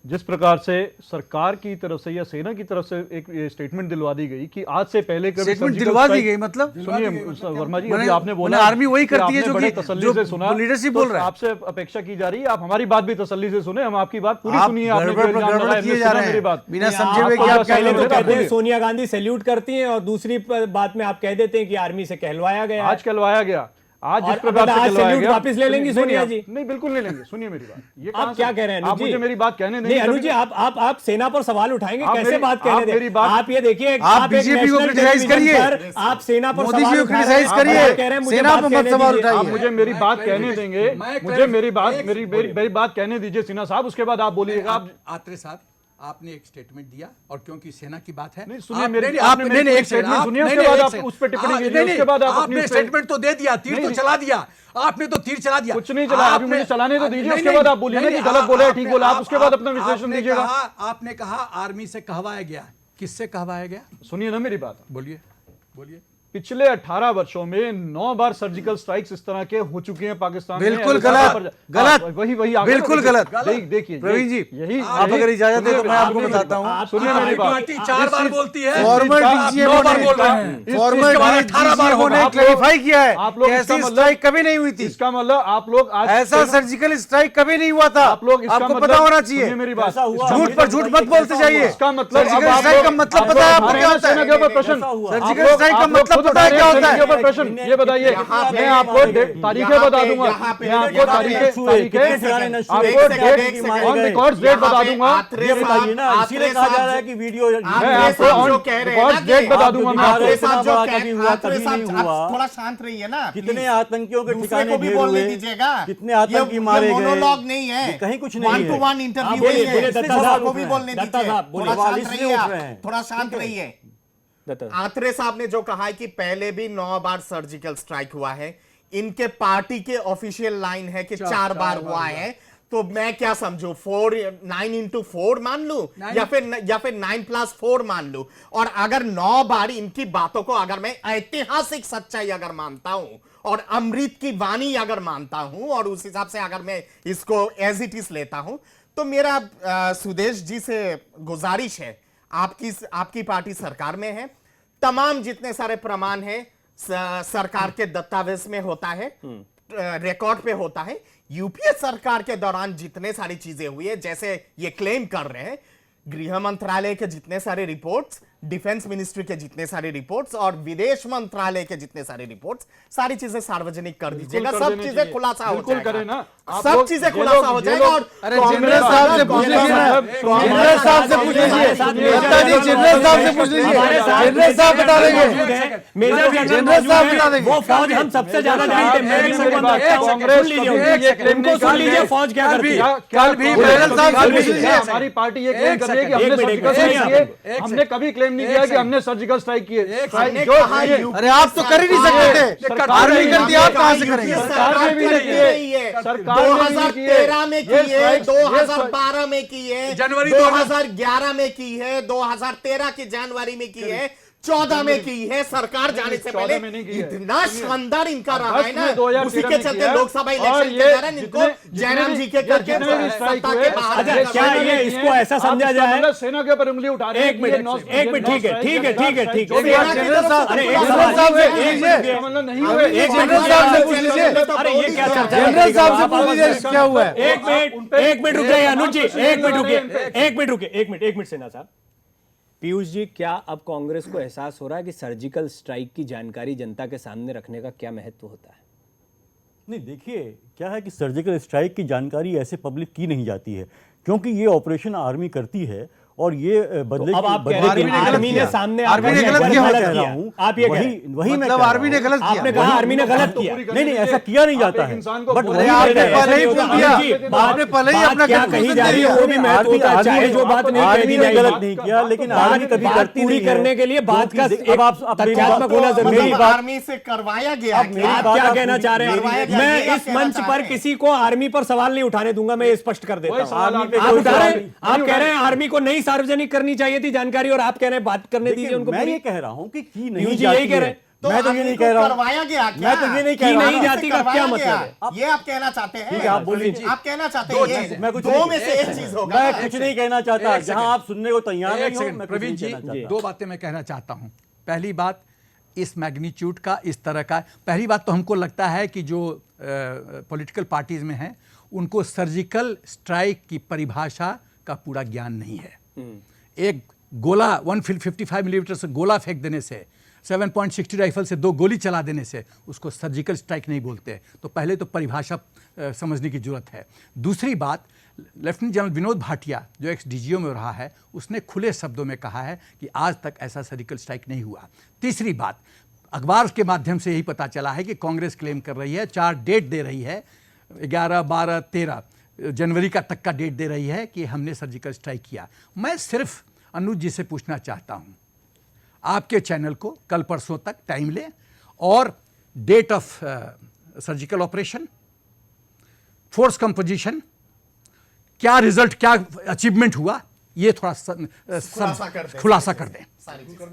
जिस प्रकार से सरकार की तरफ से या सेना की तरफ से एक स्टेटमेंट दिलवा दी गई कि आज से पहले कभी स्टेटमेंट दिलवा दी गई, मतलब सुनिए वर्मा जी, अभी आपने बोला आर्मी वही करती है जो तसल्ली से सुना, लीडरशिप बोल रहा है। आपसे अपेक्षा की जा रही है आप हमारी बात भी तसल्ली से सुने, हम आपकी बात पूरी सुनिए। आपने मेरी बात बिना समझे हुए कि आप पहले तो कहते हैं सोनिया गांधी सैल्यूट करती हैं, और दूसरी बात में आप कह देते हैं कि आर्मी से कहलवाया गया, आज कहलवाया गया, आज जिस प्रकार से सैल्यूट वापस ले लेंगी सोनिया जी? नहीं, बिल्कुल नहीं लेंगे। सुनिए मेरी बात, ये आप क्या कह रहे हैं? आप मुझे मेरी बात कहने नहीं अनुज जी, आप सेना पर सवाल उठाएंगे, कैसे बात कहने दें? मेरी बात, आप ये देखिए, आप बीजेपी को क्रिटिसाइज करिए, आप सेना पर मोदी जी को क्रिटिसाइज करिए, सेना पर मत सवाल उठाइए। आप मुझे मेरी बात कहने देंगे, मुझे मेरी बात कहने दीजिए सिन्हा साहब, उसके बाद आप बोलिएगा। आप आत्रे साहब, आपने एक स्टेटमेंट दिया, और क्योंकि सेना की बात है, नहीं सुनिए मेरी, आपने एक स्टेटमेंट सुनिए, उसके बाद आप उस पर टिप्पणी कीजिए, उसके बाद आप आपने स्टेटमेंट तो दे दिया, तीर तो चला दिया, आपने तो तीर चला दिया। कुछ नहीं चला, अभी मुझे चलाने तो दीजिए, उसके बाद आप बोलिए कि गलत बोले, ठीक बोला, आप उसके बाद अपना विश्लेषण दीजिएगा। आपने कहा आर्मी से कहवाया गया, किससे कहवाया गया? सुनिए ना मेरी बात, बोलिए। पिछले 18 वर्षों में 9 बार सर्जिकल स्ट्राइक्स इस तरह के हो चुके हैं पाकिस्तान में। बिल्कुल गलत, वही बिल्कुल गलत। देखिए प्रवीण जी, यही आप अगर इजाजत दें तो मैं आपको बताता हूं। सुनिए मेरी बात, 4 बार बोलती है, फॉर्मर डीजीएमओ ने क्लैरिफाई किया है, आप लोग ऐसी स्ट्राइक कभी नहीं हुई थी। इसका मतलब आप लोग आज ऐसा सर्जिकल स्ट्राइक कभी नहीं हुआ था। आप लोग, आपको पता होना चाहिए। मेरी बात, झूठ पर झूठ मत बोलते जाइए। इसका मतलब सर्जिकल स्ट्राइक का मतलब पता है आपको क्या होता है? प्रश्न, सर्जिकल स्ट्राइक का मतलब पता है क्या होता है? ये बताइए, मैं आपको तारीखें बता दूंगा, मैं आपको तारीखें ऑन रिकॉर्ड डेट बता दूंगा, ये बताइए ना, इसीलिए कहा जा रहा है कि वीडियो मैं आपको ऑन रिकॉर्ड डेट बता दूंगा। मैं आपको कभी नहीं हुआ। थोड़ा शांत रहिए ना, कितने आतंकियों के दूसरे ठिकाने को भी ढेर बोलने हुए, दीजिएगा। कितने आतंकी ये मारे गए, मोनोलॉग नहीं है, कहीं कुछ नहीं है। 1-to-1 इंटरव्यू बोलिए, है, बोलिए, दत्ता साहब को भी बोलने दत्ता दीजिए। साहब, बोलिए। थोड़ा शांत इसलिए रहिए उठ आप, रहे हैं। थोड़ा शांत रहिए। दत्ता आत्रे साहब ने जो कहा है कि पहले भी 9 बार सर्जिकल स्ट्राइक हुआ है, इनके पार्टी के ऑफिशियल लाइन है कि 4 बार हुआ है, तो मैं क्या समझू, 9x4 मान लू या फिर 9+4 मान लू। और अगर 9 बार इनकी बातों को अगर मैं ऐतिहासिक सच्चाई अगर मानता हूं और अमृत की वाणी अगर मानता हूं और उस हिसाब से अगर मैं इसको एज इट इज लेता हूं, तो मेरा सुदेश जी से गुजारिश है, आपकी पार्टी सरकार में है, तमाम जितने सारे प्रमाण हैं सरकार के दस्तावेज में होता है, रिकॉर्ड पे होता है। यूपीए सरकार के दौरान जितने सारी चीजें हुई है, जैसे ये क्लेम कर रहे हैं, गृह मंत्रालय के जितने सारे रिपोर्ट्स, डिफेंस मिनिस्ट्री के जितने सारे रिपोर्ट्स और विदेश मंत्रालय के जितने सारे रिपोर्ट्स, सारी चीजें सार्वजनिक कर दीजिएगा, सब चीजें खुलासा हो बिल्कुल जाएगा, करें ना, सब चीजें खुलासा हो जाएगा। और जनरल साहब से पूछ लीजिए ना, जनरल साहब से पूछ लीजिए, दत्ता जी जनरल साहब से पूछ लीजिए, जनरल साहब बता देंगे, मेजर जनरल साहब बता देंगे। वो फौज हम सबसे ज्यादा जानते हैं। मैं भी उनको बताता हूं, सुन लीजिए उनको, सुन लीजिए फौज क्या करती है। कल भी जनरल साहब से पूछ लीजिए। हमारी पार्टी ये क्लेम कर रही है कि हमने सर्जिकल स्ट्राइक किए, हमने कभी क्लेम नहीं किया कि हमने सर्जिकल स्ट्राइक किए। अरे आप तो कर ही नहीं सकते थे, आर्मी करती आप कहां से करेंगे? सरकार भी नहीं है, 2013 में की है, 2012 में की है, जनवरी 2011 में की है, 2013 की जनवरी में की है, 14 में की है। सरकार जाने से पहले इतना शानदार इनका रहा है ना, उसी के चलते लोकसभा इलेक्शन के दौरान इनको जयराम जी के करके सत्ता के बाहर। अच्छा, क्या ये इसको ऐसा समझा जाए? सेना के ऊपर उंगली उठा रहे हैं। एक मिनट, ठीक है। अरे एक जनरल साहब से पूछ लीजिए, अरे ये क्या चर्चा है? जनरल साहब से पूछ लीजिए क्या हुआ है? एक मिनट रुक जाइए अनुज जी, एक मिनट सेना साहब। पीयूष जी, क्या अब कांग्रेस को एहसास हो रहा है कि सर्जिकल स्ट्राइक की जानकारी जनता के सामने रखने का क्या महत्व होता है? नहीं, देखिए क्या है कि सर्जिकल स्ट्राइक की जानकारी ऐसे पब्लिक की नहीं जाती है, क्योंकि ये ऑपरेशन आर्मी करती है और ये बदले अब आप कह रहे हैं आर्मी ने सामने आर्मी ने गलत किया, आप ये कह रहे हैं, वही मैं मतलब आर्मी ने गलत किया, आपने कहा आर्मी ने गलत किया। नहीं, ऐसा किया नहीं जाता है, बट अरे आपने पहले ही बोल दिया, आपने पहले ही अपना क्या कही जा रही है वो भी महत्व होता है, चाहे जो बात नहीं आर्मी ने गलत नहीं किया, लेकिन आर्मी कभी करती पूरी नहीं है। करने के लिए बात का अब आप तथ्यात्मक होना जरूरी है। आर्मी से करवाया गया। आप क्या कहना चाह रहे हैं? मैं इस मंच पर किसी को आर्मी पर सवाल नहीं उठाने दूंगा, मैं ये स्पष्ट कर देता हूं। आप उठा रहे हैं, आप कह रहे हैं आर्मी को नहीं सार्वजनिक करनी चाहिए थी जानकारी, और आप कह रहे हैं बात करने दीजिए उनको। मैं ये कह रहा हूं कि की नहीं यूजी जाती यही कह रहे है। हैं। मैं तो ये नहीं कह रहा हूं, करवाया गया, मैं तो ये नहीं कह की रहा नहीं हूं। जाती का क्या मतलब है? ये आप कहना चाहते हैं? ठीक है, आप बोलिए। आप कहना चाहते हैं मैं कुछ दो में से एक चीज होगा। मैं कुछ नहीं कहना चाहता, एक जहां आप सुनने को तैयार एक नहीं हो, सेकंड मैं कुछ प्रवीण नहीं जी, कहना चाहता। दो बातें मैं कहना चाहता हूं। पहली बात, इस मैग्नीट्यूड का, इस तरह का, पहली बात तो हमको लगता है कि जो पॉलिटिकल पार्टीज में हैं उनको सर्जिकल स्ट्राइक की परिभाषा का पूरा ज्ञान नहीं है। एक गोला 155 मिलीमीटर से गोला फेंक देने से, 7.60 राइफल से 2 गोली चला देने से उसको सर्जिकल स्ट्राइक नहीं बोलते। तो पहले तो परिभाषा समझने की जरूरत है। दूसरी बात, लेफ्टिनेंट जनरल विनोद भाटिया जो एक्स डीजीओ में रहा है, उसने खुले शब्दों में कहा है कि आज तक ऐसा सर्जिकल स्ट्राइक नहीं हुआ। तीसरी बात, अखबार के माध्यम से यही पता चला है कि कांग्रेस क्लेम कर रही है, 4 डेट दे रही है, 11, 12, 13 जनवरी का तक का डेट दे रही है कि हमने सर्जिकल स्ट्राइक किया। मैं सिर्फ अनुज जी से पूछना चाहता हूं, आपके चैनल को कल परसों तक टाइम ले और date of surgical operation, force composition, क्या रिजल्ट, क्या अचीवमेंट हुआ, ये थोड़ा खुलासा कर दें।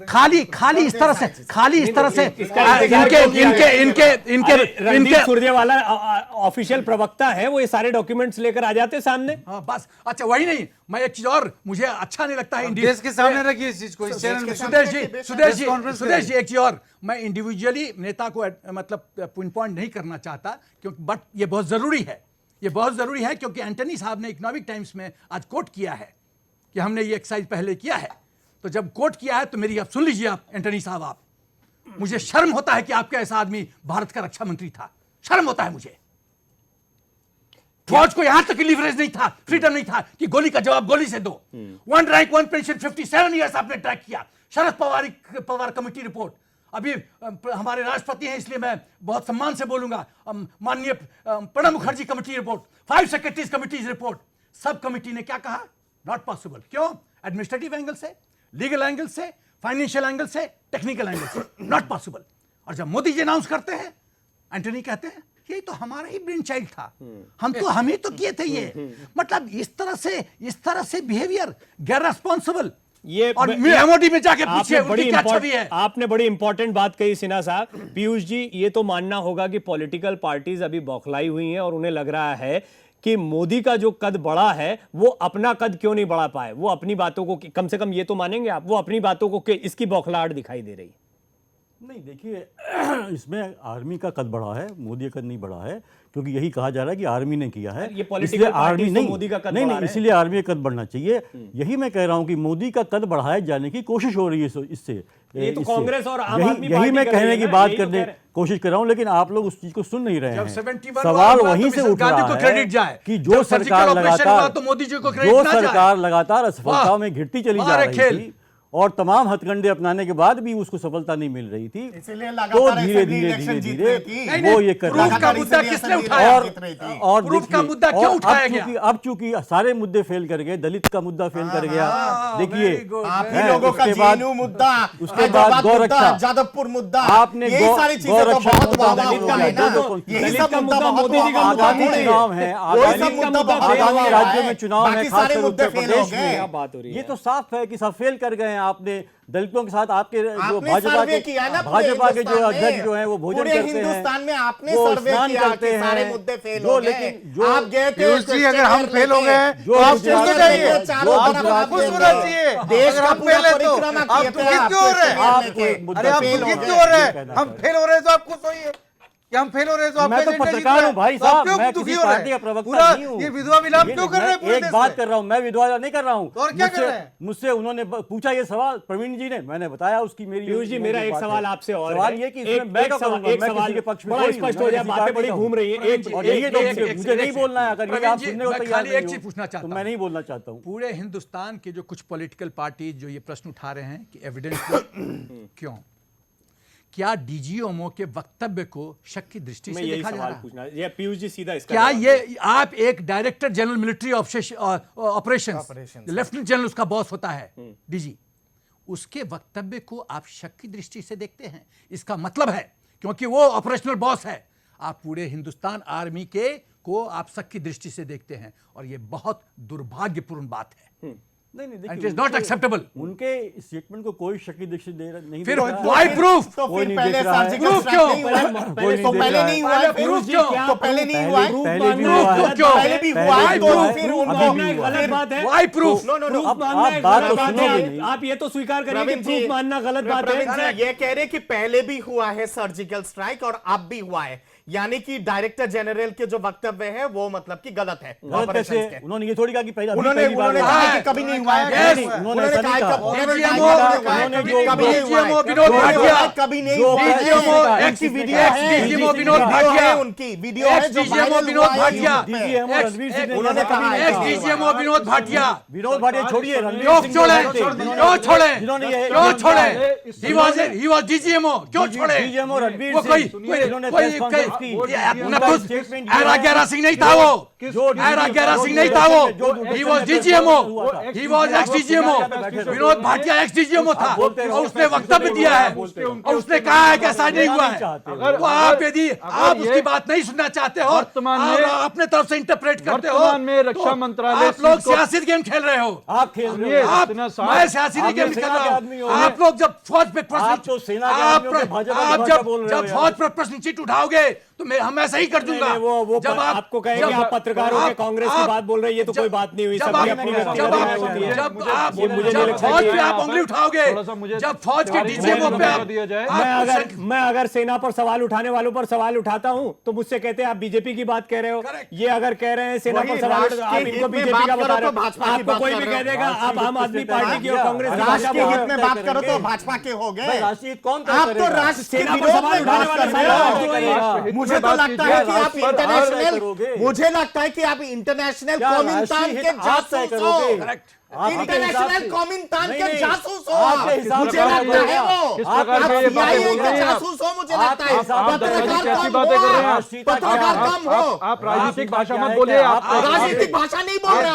खाली इस तरह से इनके सुरजेवाला ऑफिशियल प्रवक्ता है, वो ये सारे डॉक्यूमेंट्स लेकर आ जाते सामने। हाँ, बस। अच्छा, वही नहीं, मैं एक चीज और, मुझे अच्छा नहीं लगता है देश के सामने रखिए इस चीज को, इस चैनल में। सुदेश जी एक चीज और, मैं इंडिविजुअली नेता को मतलब पिन पॉइंट नहीं करना चाहता, क्योंकि बट ये बहुत जरूरी है, क्योंकि एंटनी साहब ने इकोनॉमिक टाइम्स में आज कोट किया है कि हमने ये एक्सरसाइज पहले किया है। तो जब कोट किया है तो मेरी आप सुन लीजिए, आप एंटनी साहब, आप मुझे शर्म होता है कि आपका ऐसा आदमी भारत का रक्षा मंत्री था। शर्म होता है मुझे। फौज को यहां तक लीवरेज नहीं था, फ्रीडम नहीं था कि गोली का जवाब गोली से दो। 1 रैंक 1 पेंशन 57 ईयर्स आपने ट्रैक किया। Sharad Pawar committee report. अभी हमारे राष्ट्रपति हैं इसलिए मैं बहुत सम्मान से बोलूंगा। माननीय Pranab Mukherjee committee report, 5 secretaries committees report, sub committee ने क्या कहा? Not possible. क्यों? एडमिनिस्ट्रेटिव एंगल से, लीगल एंगल से, फाइनेंशियल एंगल से, टेक्निकल एंगल से, नॉट पॉसिबल। और जब मोदी जी अनाउंस करते हैं, एंटनी कहते हैं ये तो हमारा ही ब्रेन चाइल्ड था, हम ही तो किए थे ये। मतलब इस तरह से बिहेवियर गैर रेस्पॉन्सिबल। ये और एमओडी में जाके पूछिए उनकी क्या छवि है। आपने बड़ी इंपॉर्टेंट बात कही सिन्हा साहब। पीयूष जी, ये तो मानना होगा कि पॉलिटिकल पार्टीज अभी बौखलाई हुई हैं और उन्हें लग रहा है कि मोदी का जो कद बड़ा है वो अपना कद क्यों नहीं बढ़ा पाए। वो अपनी बातों को, कम से कम ये तो मानेंगे आप, वो अपनी बातों को इसकी बौखलाहट दिखाई दे रही है। नहीं, देखिए इसमें आर्मी का कद बढ़ा है, मोदी का कद नहीं बढ़ा है, क्योंकि यही कहा जा रहा है कि आर्मी ने किया है। ये political इसलिए आर्मी parties तो नहीं, मोदी का कद नहीं बढ़ा नहीं, रहे हैं। इसलिए आर्मी का कद बढ़ना चाहिए। यही मैं कह रहा हूं कि मोदी का कद बढ़ाए जाने की कोशिश हो रही है इससे। ये तो इससे। कांग्रेस और आम यही- आदमी यही पार्टी मैं कर रही कहने है की ना, बात यही तो करने कह रहे- कोशिश कर रहा हूं, लेकिन आप लोग उस चीज को सुन नहीं रहे जब हैं। 71 सवाल हुआ, वहीं तो से मिसेस उठ गांधी रहा को है क्रेडिट जाए। कि जब जो सर्जिकल सरकार ऑपरेशन हुआ, लगातार तो मोदी जी को क्रेडिट जो ना जाए। सरकार लगातार असफलताओं वाह! में घिरती चली जा मारे रही खेल। थी और तमाम हथकंडे अपनाने के बाद भी उसको सफलता नहीं मिल रही थी, इसीलिए तो लगातार धीरे assembly धीरे election धीरे जीत धीरे रही थी। नहीं, वो ये कर प्रूफ रहा का है। मुद्दा किसने उठाया? और प्रूफ का मुद्दा क्यों उठाया गया? अब चूंकि सारे मुद्दे फेल कर गए, दलित का मुद्दा फेल कर गया। देखिए, very good, आप ही हैं, लोगों का उसके बाद- जेएनयू मुद्दा, उसके बाद हैदराबाद गौरक्षा, मुद्दा, जादवपुर मुद्दा, आपने यही सारी चीजें तो गौरक्षा बहुत मुद्दा, वाह वाह दलित हुआ का है ना। मुद्दा, यही दलित सब का मुद्दा मुद्दा बहुत मोदी जी का वाह वाह आगामी हुआ है। चुनाव है, वही सब आगामी मुद्दा बहुत आगामी वाह राज्यों है। में चुनाव है, बाकी खासकर सारे मुद्दे उत्तर फेल प्रदेश हो गए। में। क्या बात हो रही है? ये तो साफ है कि सब फेल कर गए हैं। आपने दलितों के साथ आपके जो आपने भाजपा सर्वे के किया है ना पूरे भाजपा के जो हिंदुस्तान में। अध्यक्ष जो हैं वो भोजन पूरे करते हैं, हिंदुस्तान में आपने वो सर्वे स्नान किया करते कि सारे हैं। मुद्दे फेल जो हो गए। लेकिन जो आप गए थे पीयूष जी, अगर हम फेल हो गए जो तो आप गुजरात खुश में- जाइए, चारों जो तरफ गुजरात आप में- खुश होना चाहिए। देश अगर का हम पूरा फेल है तो परिक्रमा आप किए थे दुखी आप क्यों हो रहे हैं? आपको एक मुद्दा अरे आप फेल दुखी हो क्यों हो रहे गया, हैं? हम फेल हो रहे हैं तो आप खुश होइए कि हम फेल हो रहे हैं तो आप मैं तो पत्रकार हूं भाई साहब, मैं किसी पार्टी का प्रवक्ता पूरा नहीं हूं। ये विधवा विलाप क्यों कर रहे हैं पूरे एक देश बात में? कर रहा हूं, मैं विधवा नहीं कर रहा हूं। तो और क्या कर रहे हैं? मुझसे उन्होंने पूछा ये सवाल प्रवीण जी ने, मैंने बताया उसकी मेरी पीयूष जी, मेरा एक बात है। सवाल आपसे और सवाल है। ये कि इसमें मैं क्या करूंगा, एक मैं सवाल किसी के पक्ष में बड़ा थोड़ी हूं, स्पष्ट मैं हो जाए, किसी बातें पार्टी बड़ी का हूं। घूम रही है। और यही तो मुझे नहीं बोलना है, अगर ये आप सुनने को मैं तैयार खाली नहीं एक हो, चीज पूछना चाहता तो हूं। मैं नहीं बोलना चाहता हूं। पूरे हिंदुस्तान के जो कुछ पॉलिटिकल पार्टी जो ये प्रश्न उठा रहे हैं कि एविडेंस क्यों, क्या डीजीएमओ के वक्तव्य को शक की दृष्टि मैं से यही देखा जा सवाल रहा है? पूछना, ये पीयूष जी सीधा इसका क्या जवाब ये आप एक director general military operations, lieutenant general उसका बॉस होता है डीजी, उसके वक्तव्य को आप शक की दृष्टि से देखते हैं? इसका मतलब है क्योंकि वो ऑपरेशनल बॉस है, आप पूरे हिंदुस्तान आर्मी के को आप शक की दृष्टि से देखते हैं, और ये बहुत दुर्भाग्यपूर्ण बात है। नहीं नहीं, It is not acceptable. उनके स्टेटमेंट को कोई शक की दृष्टि नहीं फिर देख रहा है। why proof? तो कोई फिर नहीं पहले देख रहा है। सर्जिकल Proof स्ट्राइक क्यों? नहीं हुआ है? कोई नहीं तो देख पहले रहा है। नहीं हुआ है, पहले फिर क्यों? तो पहले नहीं हुआ है, पहले भी Proof हुआ है। क्यों? पहले भी हुआ है, तो हुआ है, फिर अभी उनको भी मानना एक हुआ है। गलत बात है। Why proof? No no no proof अब मानना आप एक बात गलत तो बात सुनोगे है। नहीं। आप ये तो स्वीकार करिए कि प्रवीण जी, प्रूफ मानना गलत बात प्रवीण है। जी, ये कह रहे कि पहले भी हुआ है सर्जिकल स्ट्राइक और अब भी हुआ है, यानी कि डायरेक्टर जनरल के जो वक्तव्य है वो मतलब कि गलत है गलत ऑपरेशंस कैसे? के। उन्होंने ये थोड़ी कहा कि पहले अभी उन्होंने पहली बार उन्होंने हुआ कहा है। कि कभी नहीं हुआ है। Yes, नहीं, उन्होंने उन्होंने ऐसा कहा नहीं कि कहा। उन्होंने DGMO कहा कि उन्होंने कभी जो- नहीं हुआ है। DGMO विनोद भाटिया, कभी नहीं जो हुआ है। DGMO उनकी वीडियो है, DGMO विनोद वीडियो भाटिया, है उनकी वीडियो है जो DGMO वायरल विनोद हुआ है भाटिया, यूट्यूब पे। DGMO रणवीर सिंह ने उन्होंने कहा कहा कभी है नहीं एक्स कहा। डीजीएमओ विनोद भाटिया, विनोद भाटिया छोड़िए, रणवीर क्यों सिंह छोड़े? जो थे, क्यों छोड़े? जिन्होंने ये- क्यों छोड़े? जिन्होंने- He was DGMO, क्यों छोड़े? DGMO रणवीर वो कोई सिंह, जिन्होंने प्रेस कॉन्फ्रेंस की, अपना उनका खुद स्टेटमेंट ऐरा गैरा सिंह नहीं था वो, जो ऐरा गैरा सिंह नहीं था वो, he was DGMO, he was ex DGMO, Vinod Bhatia ex DGMO था, और उसने वक्तव्य दिया है और उसने कहा है कि ऐसा नहीं हुआ है। तो आप यदि आप उसकी बात नहीं सुनना चाहते हो, वर्तमान में- आप अपने तरफ से इंटरप्रेट करते हो, वर्तमान में रक्षा तो मंत्रालय आप लोग को- सियासी गेम खेल रहे हो। आप खेल रहे हो। आप इतना साफ- मैं सियासी आप गेम तो खेल सेना के रहा आदमी हूं। हो। आप लोग जब फौज पे प्रश्न आप तो सेना के आप आदमी हो के भाजपा की आप भाषा जब बोल रहे हो जब यार। फौज पर प्रश्न चिट उठाओगे तो मैं हम ऐसा ही कर दूंगा। वो आपको कहेंगे आप पत्रकारों के कांग्रेस की बात बोल रहे हैं, ये तो कोई बात नहीं हुई। जब फौज पे आप उंगली उठाओगे, जब फौज के डीजीएमओ पे मैं अगर सेना पर सवाल उठाने वालों पर सवाल उठाता हूं तो मुझसे कहते हैं आप बीजेपी की बात कह रहे हो। ये अगर कह रहे हैं सेना पर सवाल उठाते, आप इनको बीजेपी का बता रहे हो, आपको कोई भी कह देगा आप आम आदमी पार्टी की और कांग्रेस की भाषा में बात करो तो भाजपा के हो गए। राष्ट्रीय हित कौन आप तो राष्ट्र सेना पर सवाल उठाने वाला मुझे तो लगता है कि आप इंटरनेशनल, मुझे लगता है कि आप इंटरनेशनल कॉमिनतान के जासूस हो, इंटरनेशनल कॉमिनतान के जासूस हो। मुझे लगता है वो आप CIA के जासूस हो। मुझे लगता है पत्रकार कम हो। आप राजनीतिक भाषा मत बोलिए, आप राजनीतिक भाषा नहीं बोल रहे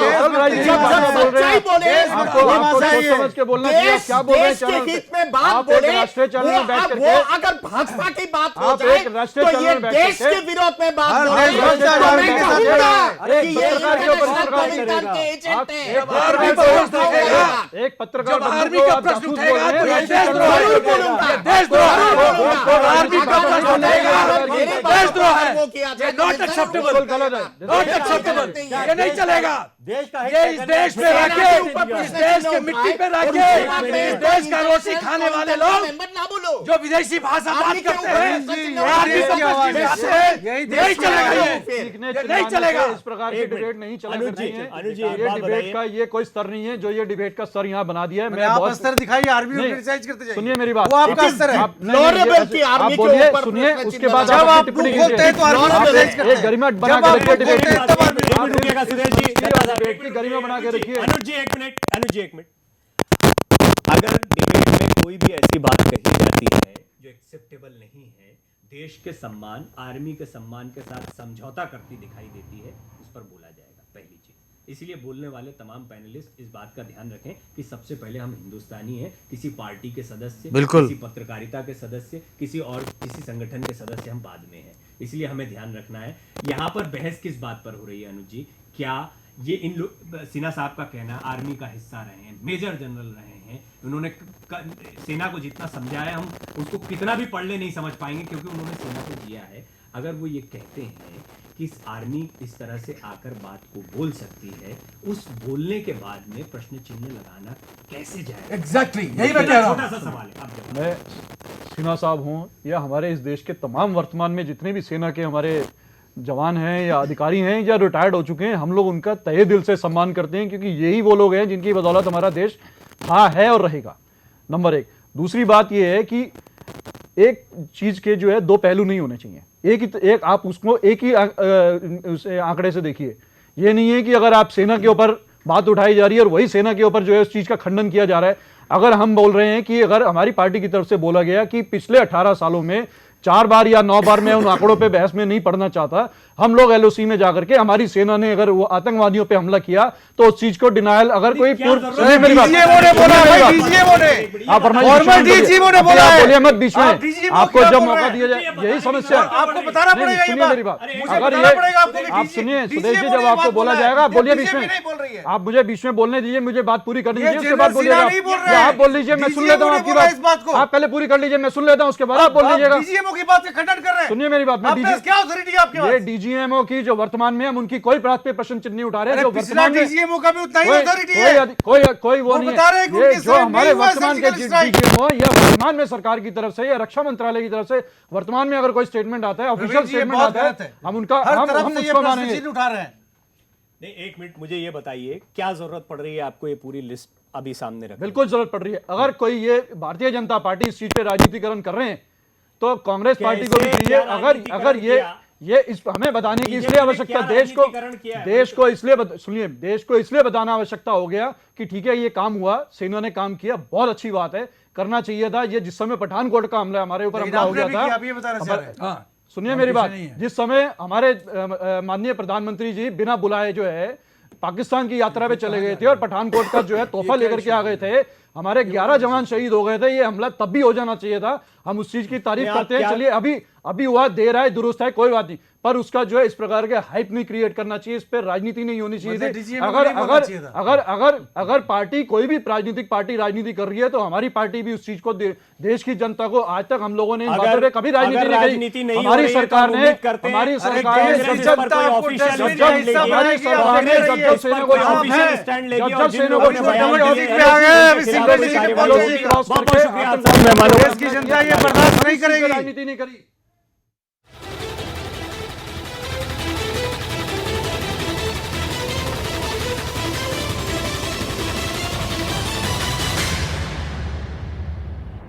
समझ के बोलना चाहिए। क्या बोल रहे हैं? देश के हित में बात बोले, राष्ट्रीय चैनल में बैठ करके अगर भाजपा की बात हो आप जाए एक राष्ट्रीय तो चैनल ये में बैठ देश करके के विरोध में बात बोले। देश तो मैं कहूंगा अरे कि ये पत्रकार के ऊपर इंटरनेशनल पत्रकार कॉमिनतान के एजेंट हैं। एक पत्रकार जब आर्मी का प्रश्न उठेगा तो ये देशद्रोह है, ये देशद्रोह है। आर्मी का प्रश्न उठेगा ये देशद्रोह है, ये नॉट एक्सेप्टेबल, नॉट एक्सेप्टेबल, ये नहीं चलेगा। ये इस देश में रखे, इस देश के मिट्टी पे रखे, इस देश का रोटी खाने वाले लोग जो विदेशी भाषा बात करते हैं, आर्मी का प्रश्न उठाते हैं, नहीं चलेगा, ये नहीं चलेगा। इस प्रकार की डिबेट नहीं चला करनी है। अनुज जी, ये डिबेट का ये कोई स्तर नहीं है जो ये डिबेट का स्तर यहाँ बना दिया है। मैं आप बहुत स्तर दिखाइए, आर्मी को नहीं, क्रिटिसाइज करते जाइए। सुनिए मेरी बात, वो आपका स्तर है। आप Honorable की आर्मी आप के बोलिए, ऊपर सुनिए, प्रश्न उसके चिन्ह बाद लगा। आप जब आप टिप्पणी मुंह खोलते हैं तो आर्मी को कीजिए। क्रिटिसाइज करते एक हैं। गरिमा बना जब के आप रखिए मुंह खोलते हैं तब आर्मी को रुकिएगा सुरेश जी, डिबेट की गरिमा बना के रखिए। अनुज जी एक मिनट, अनुज जी एक मिनट। अगर डिबेट में कोई भी ऐसी बात कही जाती है जो एक्सेप्टेबल नहीं है, देश के सम्मान, आर्मी के सम्मान के साथ समझौता करती दिखाई देती है, उस पर बोला जाएगा, पहली चीज। इसलिए बोलने वाले तमाम पैनलिस्ट इस बात का ध्यान रखें कि सबसे पहले हम हिंदुस्तानी हैं, किसी पार्टी के सदस्य, बिल्कुल। किसी पत्रकारिता के सदस्य, किसी संगठन के सदस्य हम बाद में हैं। इसलिए हमें ध्यान रखना है। यहाँ पर बहस किस बात पर हो रही है अनुज जी? क्या ये इन लोग, सिन्हा साहब का कहना आर्मी का हिस्सा रहे हैं, मेजर जनरल रहे हैं, उन्होंने सेना को जितना समझाया हम उसको कितना भी पढ़ ले नहीं समझ पाएंगे, क्योंकि उन्होंने सेना को जिया है। अगर वो ये कहते हैं कि इस आर्मी इस तरह से आकर बात को बोल सकती है, उस बोलने के बाद में प्रश्न चिन्ह लगाना कैसे जाएगा? एग्जैक्टली यही मैं कह रहा हूँ। छोटा सा सवाल है, आप जवाब। मैं सिन्हा साहब हों या हमारे इस देश के तमाम वर्तमान में जितने भी सेना के हमारे जवान हैं या अधिकारी हैं या रिटायर्ड हो चुके हैं, हम लोग उनका तहे दिल से सम्मान करते हैं, क्योंकि यही वो लोग हैं जिनकी बदौलत हमारा देश था, है और रहेगा। नंबर एक। दूसरी बात यह है कि एक चीज के जो है दो पहलू नहीं होने चाहिए। एक आप उसको एक ही आंकड़े से देखिए। ये नहीं है कि अगर आप सेना के ऊपर बात उठाई जा रही है और वही सेना के ऊपर जो है उस चीज का खंडन किया जा रहा है। अगर हम बोल रहे हैं कि अगर हमारी पार्टी की तरफ से बोला गया कि पिछले 18 सालों में 4 बार या 9 बार मैं उन आंकड़ों पे बहस में नहीं पढ़ना चाहता, हम लोग LOC में जाकर के हमारी सेना ने अगर वो आतंकवादियों पे हमला किया तो उस चीज को डिनायल अगर कोई डीजीएमओ ने बोला है, डीजीएमओ ने, आप फॉर्मल डीजीएमओ ने बोला है। बोलिए मत बीच में, डीजीएमओ आपको क्या जब बोल मौका रहे दिया हैं? जाए, यही समस्या है। आपको बताना नहीं, पड़ेगा ये सुनिए बात। मेरी बात। मुझे अगर बताना पड़ेगा आपको कि आप सुनिए सुदेश जी, डीजीएमओ जब ने आपको बात बोला बोला है, जाएगा आप बोलिए बीच बीजेपी में। नहीं बोल रही है। आप मुझे बीच में बोलने दीजिए, मुझे बात पूरी करनी ये दीजिए, उसके बाद जनरल सिन्हा बोलिएगा। नहीं बोल रहे या हैं। आप बोल लीजिए, मैं सुन लेता हूँ डीजीएमओ आपकी ने बोला इस बात को। आप पहले पूरी कर लीजिए, मैं सुन लेता हूँ, उसके बाद आप बोल लीजिएगा। डीजीएमओ की बात का खंडन कर रहे हैं। सुनिए मेरी बात। मैं आपके पास क्या अथॉरिटी है आपके ये पास? DGMO की जो वर्तमान में हम उनकी कोई बात पे प्रश्न चिन्ह नहीं उठा रहे हैं। जो पिछला वर्तमान में डीजीएमओ का भी उतना ही कोई अथॉरिटी है। कोई वो नहीं बता रहे हैं कि है। ये उनके जो साथ हमारे नहीं हुआ वर्तमान के सर्जिकल स्ट्राइक। DGMO या वर्तमान में सरकार की तरफ से या रक्षा मंत्रालय की तरफ से वर्तमान में अगर कोई स्टेटमेंट आता है, ऑफिशियल जी, ये स्टेटमेंट बहुत आता गलत है, है। हम उनका हर हम तरफ से ये उसको प्रश्न मानेंगे। चिन्ह उठा रहे हैं। नहीं, एक मिनट, मुझे ये बताइए क्या जरूरत पड़ रही है आपको ये पूरी लिस्ट अभी सामने रखने? बिल्कुल जरूरत पड़ रही है। अगर कोई ये भारतीय जनता पार्टी इस चीज पे राजनीतिकरण कर रहे हैं तो कांग्रेस पार्टी को भी कैसे, चाहिए। क्या अगर ये इस हमें बताने की इसलिए आवश्यकता, देश को इसलिए सुनिए, देश को इसलिए बताना आवश्यकता हो गया कि ठीक है ये काम हुआ, सेना ने काम किया, बहुत अच्छी बात है, करना चाहिए था। ये जिस समय पठानकोट का हमला हमारे ऊपर हमला हो गया था, आप ये बताना चाह रहे हैं। सुनिए मेरी बात, जिस समय हमारे माननीय प्रधानमंत्री जी बिना बुलाए जो है पाकिस्तान की यात्रा पे चले गए थे और पठानकोट का जो है तोहफा लेकर के आ गए थे, हमारे 11 जवान शहीद हो गए थे। ये हमला तब भी हो जाना चाहिए था। हम उस चीज की तारीफ करते हैं। चलिए अभी हुआ देर है दुरुस्त है कोई बात नहीं, पर उसका जो है इस प्रकार के हाइप नहीं क्रिएट करना चाहिए, इस पर राजनीति नहीं होनी चाहिए मतलब थी। DGM को अगर नहीं बोलना अगर चाहिए था। अगर अगर अगर पार्टी कोई भी राजनीतिक पार्टी राजनीति कर रही है तो हमारी पार्टी भी उस चीज को देश की जनता को आज तक हम लोगों ने इन बातों पे कभी राजनीति अगर नहीं राजनीति करी। नहीं हो हमारी रही है तो सरकार हम ने उम्मीद करते हैं- हमारी अरे सरकार कांग्रेस ने इस पर कोई ऑफिशियल जब स्टैंड लेगी, हमारी सरकार ने कांग्रेस इस पर कोई ऑफिशियल स्टैंड लेगी और जिन लोगों ने बयान दिए हैं, आ गए, अभी उनके सिंपल खिलाफ सी कार्रवाई पॉलिसी होगी। क्रॉस बहुत करके शुक्रिया आप सब मेहमानों का। देश की जनता ये बर्दाश्त नहीं करेगी। राजनीति नहीं करी।